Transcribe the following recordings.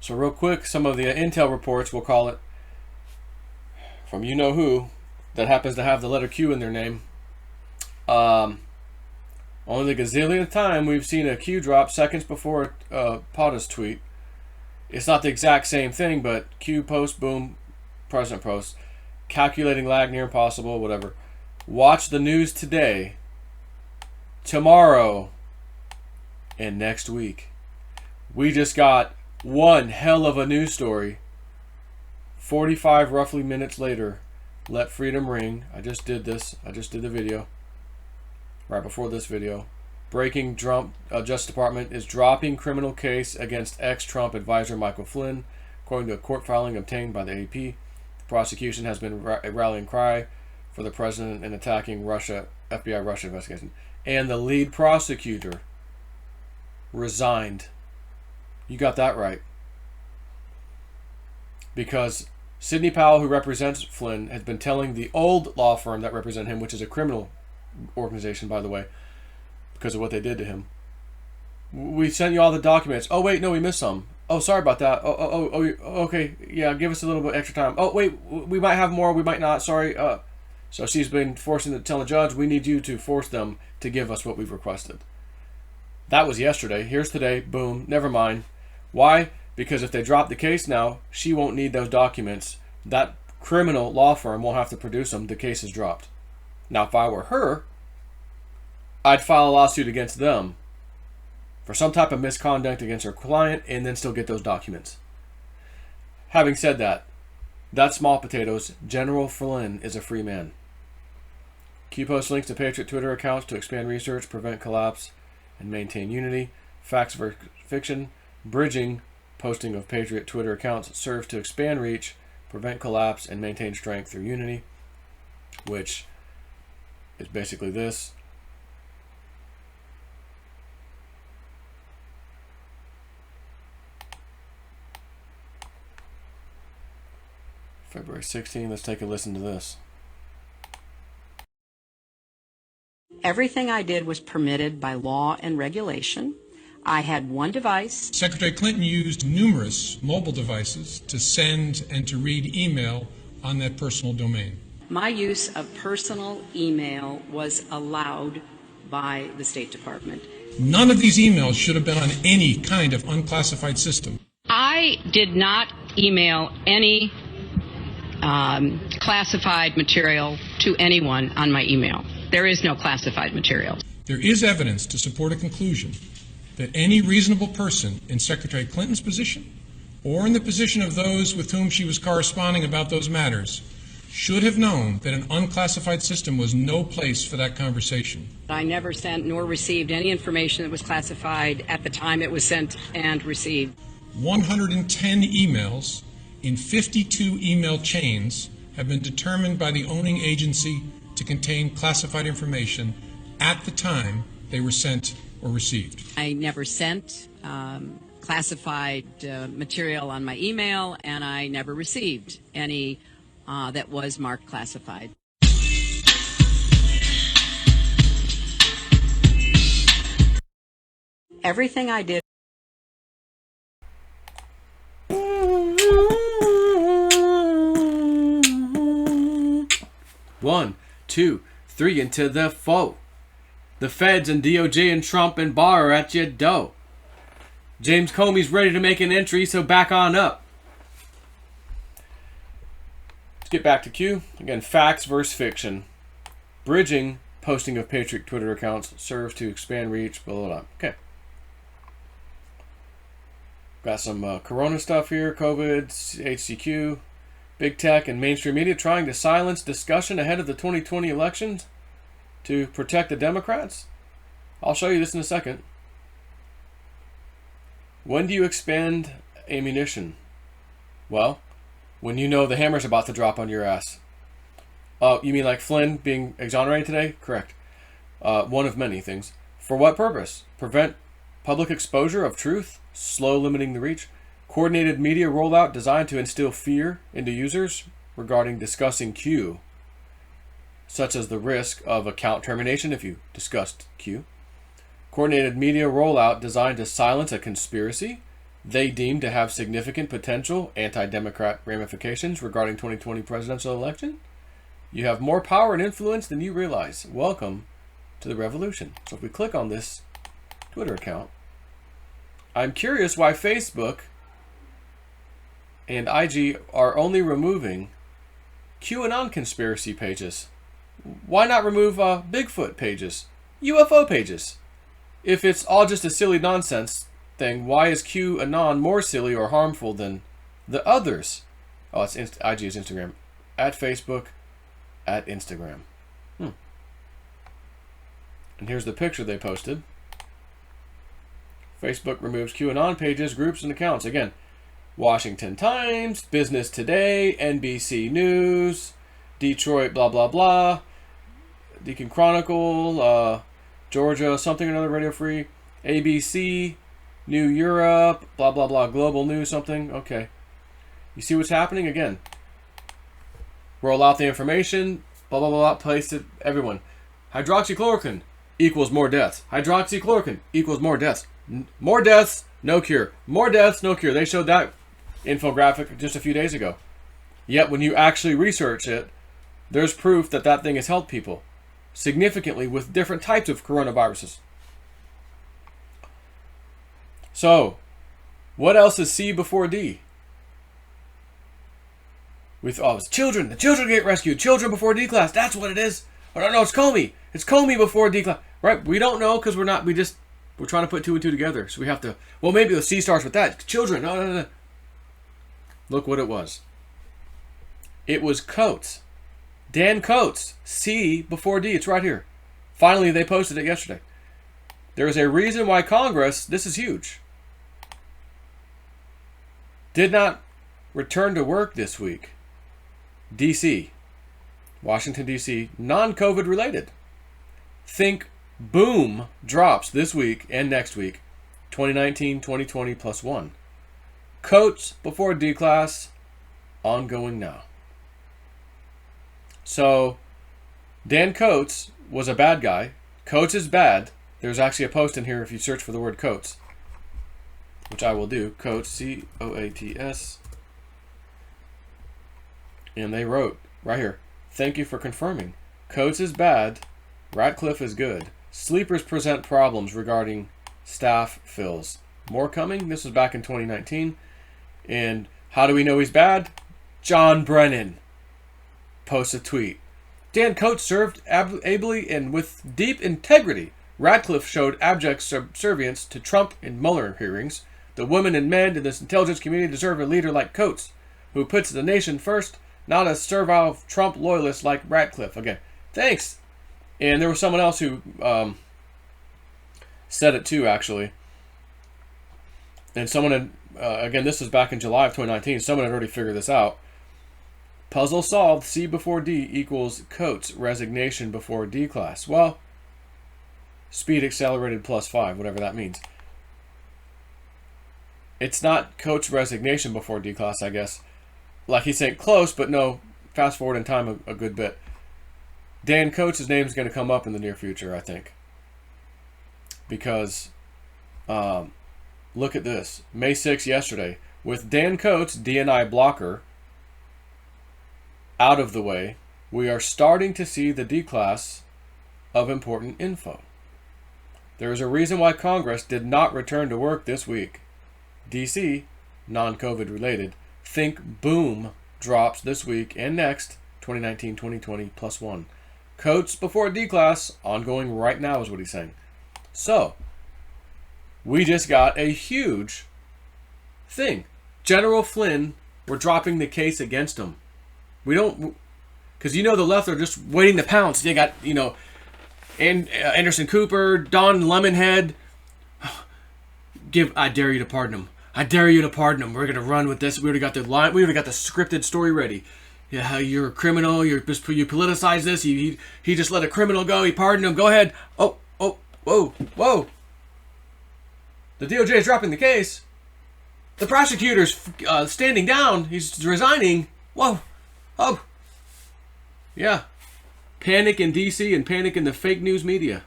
So real quick, some of the intel reports, we'll call it, from you-know-who, that happens to have the letter Q in their name. Only the gazillionth time we've seen a Q drop seconds before POTUS tweet. It's not the exact same thing, but Q post, boom, president post. Calculating lag near impossible, whatever. Watch the news today, tomorrow, and next week. We just got one hell of a news story. 45 roughly minutes later, let freedom ring. I just did this. I just did the video. Right before this video. Breaking Trump Justice Department is dropping criminal case against ex-Trump advisor Michael Flynn, according to a court filing obtained by the AP. The prosecution has been a rallying cry for the president in attacking Russia, FBI Russia investigation. And the lead prosecutor resigned. You got that right. Because Sidney Powell, who represents Flynn, has been telling the old law firm that represent him, which is a criminal organization, by the way, because of what they did to him. We sent you all the documents. Oh, wait, no, we missed some. Oh, sorry about that. Okay. Yeah, give us a little bit extra time. Oh, wait, we might have more. We might not. Sorry. So she's been forcing to tell the judge, we need you to force them to give us what we've requested. That was yesterday. Here's today. Boom. Never mind. Why? Because if they drop the case now, she won't need those documents. That criminal law firm won't have to produce them. The case is dropped. Now, if I were her, I'd file a lawsuit against them for some type of misconduct against her client and then still get those documents. Having said that, that's small potatoes. General Flynn is a free man. Q posts links to Patriot Twitter accounts to expand research, prevent collapse, and maintain unity. Facts versus fiction. Bridging posting of Patriot Twitter accounts serves to expand reach, prevent collapse, and maintain strength through unity, which is basically this. February 16th. Let's take a listen to this. Everything I did was permitted by law and regulation. I had one device. Secretary Clinton used numerous mobile devices to send and to read email on that personal domain. My use of personal email was allowed by the State Department. None of these emails should have been on any kind of unclassified system. I did not email any classified material to anyone on my email. There is no classified material. There is evidence to support a conclusion that any reasonable person in Secretary Clinton's position or in the position of those with whom she was corresponding about those matters should have known that an unclassified system was no place for that conversation. I never sent nor received any information that was classified at the time it was sent and received. 110 emails in 52 email chains have been determined by the owning agency to contain classified information at the time they were sent or received. I never sent classified material on my email, and I never received any that was marked classified. Everything I did. One, two, three, into the foe. The feds and DOJ and Trump and Barr are at your dough. James Comey's ready to make an entry, so back on up. Let's get back to Q. Again, facts versus fiction. Bridging posting of Patriot Twitter accounts serves to expand reach, blah, blah, blah. Okay. Got some Corona stuff here, COVID, HCQ. Big tech and mainstream media trying to silence discussion ahead of the 2020 elections to protect the Democrats. I'll show you this in a second. When do you expend ammunition? Well, when you know the hammer's about to drop on your ass. Oh, you mean like Flynn being exonerated today? Correct. One of many things. For what purpose? Prevent public exposure of truth? Slow limiting the reach? Coordinated media rollout designed to instill fear into users regarding discussing Q, such as the risk of account termination if you discussed Q. Coordinated media rollout designed to silence a conspiracy they deem to have significant potential anti-democrat ramifications regarding 2020 presidential election. You have more power and influence than you realize. Welcome to the revolution. So if we click on this Twitter account, I'm curious why Facebook and IG are only removing QAnon conspiracy pages. Why not remove Bigfoot pages, UFO pages? If it's all just a silly nonsense thing, why is QAnon more silly or harmful than the others? Oh, it's IG is Instagram. At Facebook, at Instagram. And here's the picture they posted. Facebook removes QAnon pages, groups, and accounts. Again, Washington Times, Business Today, NBC News, Detroit, blah, blah, blah, Deacon Chronicle, Georgia, something or another, Radio Free, ABC, New Europe, blah, blah, blah, Global News, something. Okay. You see what's happening? Again, roll out the information, blah, blah, blah, place it, everyone. Hydroxychloroquine equals more deaths. Hydroxychloroquine equals more deaths. More deaths, no cure. More deaths, no cure. They showed that infographic just a few days ago. Yet when you actually research it, there's proof that that thing has helped people significantly with different types of coronaviruses. So, what else is C before D? We thought it was children. The children get rescued. Children before Declass. That's what it is. Oh, no, it's Comey. It's Comey before Declass. Right? We don't know because we're trying to put two and two together. So we have to, well, maybe the C starts with that. Children. No. Look what it was. It was Coates. Dan Coates. C before D. It's right here. Finally, they posted it yesterday. There is a reason why Congress, this is huge, did not return to work this week. D.C. Washington, D.C. Non-COVID related. Think boom drops this week and next week. 2019, 2020 plus one. Coates before Declass. Ongoing now. So, Dan Coates was a bad guy. Coates is bad. There's actually a post in here if you search for the word Coates, which I will do. Coates, C-O-A-T-S. And they wrote right here, thank you for confirming. Coates is bad. Ratcliffe is good. Sleepers present problems regarding staff fills. More coming. This was back in 2019. And how do we know he's bad? John Brennan posts a tweet. Dan Coates served ably and with deep integrity. Ratcliffe showed abject subservience to Trump in Mueller hearings. The women and men in this intelligence community deserve a leader like Coates, who puts the nation first, not a servile Trump loyalist like Ratcliffe. Okay, thanks. And there was someone else who said it too, actually. And someone had, again, this was back in July of 2019. Someone had already figured this out. Puzzle solved. C before D equals Coates. Resignation before Declass. Well, speed accelerated +5, whatever that means. It's not Coates' resignation before Declass, I guess. Like he's saying close, but no, fast forward in time a good bit. Dan Coates' name is going to come up in the near future, I think. Because, look at this. May 6th, yesterday. With Dan Coates, DNI blocker, out of the way, we are starting to see the declass of important info. There is a reason why Congress did not return to work this week. DC, non-COVID related, think boom drops this week and next, 2019, 2020 plus one. Coates before Declass, ongoing right now is what he's saying. So, we just got a huge thing. General Flynn, we're dropping the case against him. We don't, because the left are just waiting to pounce. They got, Anderson Cooper, Don Lemonhead. I dare you to pardon him. I dare you to pardon him. We're going to run with this. We already got the line. We already got the scripted story ready. Yeah, you're a criminal. You politicize this. He just let a criminal go. He pardoned him. Go ahead. Oh, whoa. The DOJ is dropping the case. The prosecutor's standing down. He's resigning. Whoa. Oh. Yeah. Panic in D.C. and panic in the fake news media.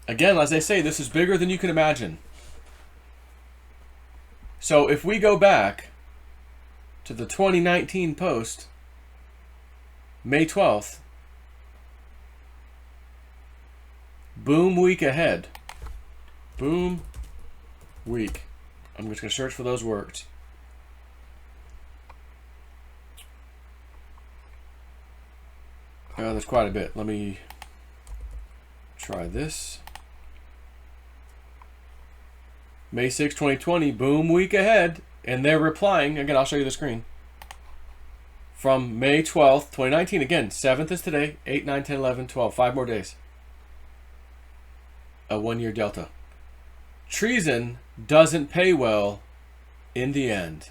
Again, as I say, this is bigger than you can imagine. So if we go back to the 2019 post, May 12th, boom week ahead. Boom week. I'm just going to search for those words. There's quite a bit. Let me try this. May 6, 2020, boom week ahead. And they're replying. Again, I'll show you the screen. From May 12th, 2019. Again, 7th is today. 8, 9, 10, 11, 12. 5 more days. A 1-year delta. Treason doesn't pay well in the end.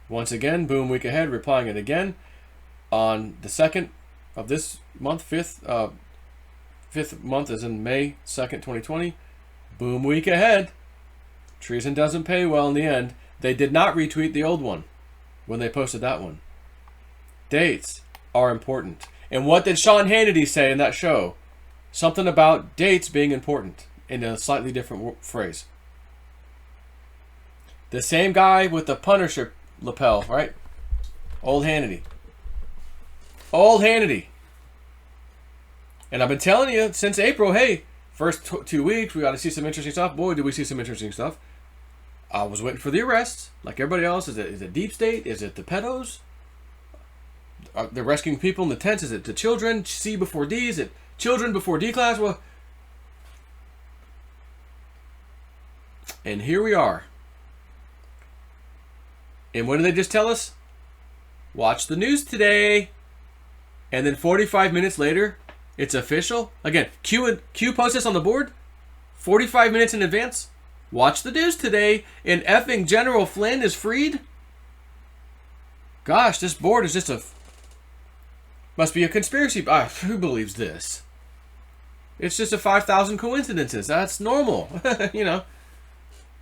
Once again, boom week ahead, replying it again on the 2nd of this month, 5th month is in May 2nd, 2020. Boom week ahead. Treason doesn't pay well in the end. They did not retweet the old one when they posted that one. Dates are important. And what did Sean Hannity say in that show? Something about dates being important in a slightly different phrase. The same guy with the Punisher lapel, right? Old Hannity. Old Hannity. And I've been telling you since April, hey, first 2 weeks, we got to see some interesting stuff. Boy, did we see some interesting stuff. I was waiting for the arrests, like everybody else. Is it Deep State? Is it the pedos? They're rescuing people in the tents. Is it the children? C before D? Is it children before Declass? Well, and here we are. And what did they just tell us? Watch the news today. And then 45 minutes later, it's official. Again, Q posts this on the board 45 minutes in advance. Watch the news today, and effing General Flynn is freed. Gosh, this board is just must be a conspiracy. Who believes this? It's just a 5,000 coincidences. That's normal. You know,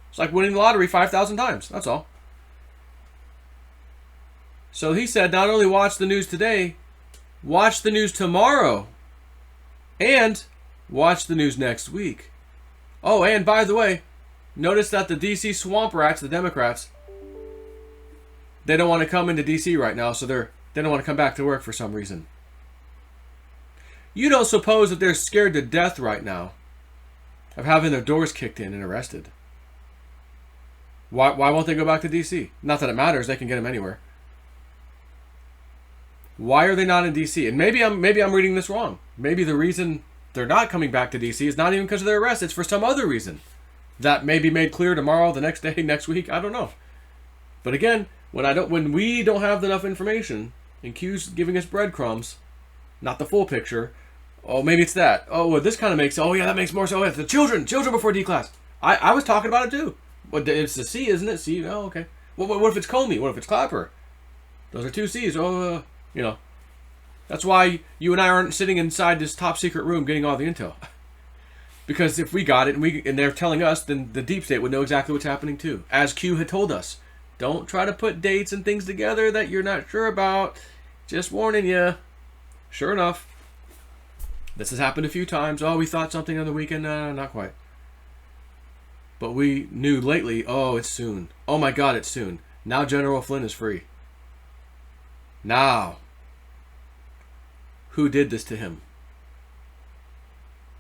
it's like winning the lottery 5,000 times. That's all. So he said, not only watch the news today, watch the news tomorrow, and watch the news next week. Oh, and by the way, notice that the D.C. swamp rats, the Democrats, they don't want to come into D.C. right now, so they don't want to come back to work for some reason. You don't suppose that they're scared to death right now of having their doors kicked in and arrested. Why won't they go back to D.C.? Not that it matters, they can get them anywhere. Why are they not in D.C.? And maybe I'm reading this wrong. Maybe the reason they're not coming back to D.C. is not even because of their arrest. It's for some other reason that may be made clear tomorrow, the next day, next week. I don't know. But again, when we don't have enough information and Q's giving us breadcrumbs, not the full picture. Oh, maybe it's that. Oh, well, this kind of makes. Oh, yeah, that makes more sense. Oh, yeah, the children before Declass. I was talking about it too. But it's the C, isn't it? C. Oh, okay. What if it's Comey? What if it's Clapper? Those are two C's. Oh, you know. That's why you and I aren't sitting inside this top secret room getting all the intel. Because if we got it and they're telling us, then the deep state would know exactly what's happening too. As Q had told us. Don't try to put dates and things together that you're not sure about. Just warning you. Sure enough. This has happened a few times. Oh, we thought something on the weekend. Not quite. But we knew lately, oh, it's soon. Oh my God, it's soon. Now General Flynn is free. Now. Who did this to him?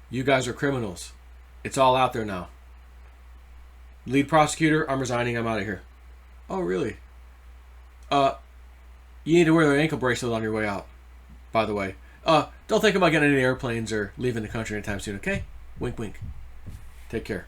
You guys are criminals. It's all out there now. Lead prosecutor, I'm resigning. I'm out of here. Oh, really? You need to wear an ankle bracelet on your way out, by the way. Don't think about getting any airplanes or leaving the country anytime soon, okay? Wink, wink. Take care.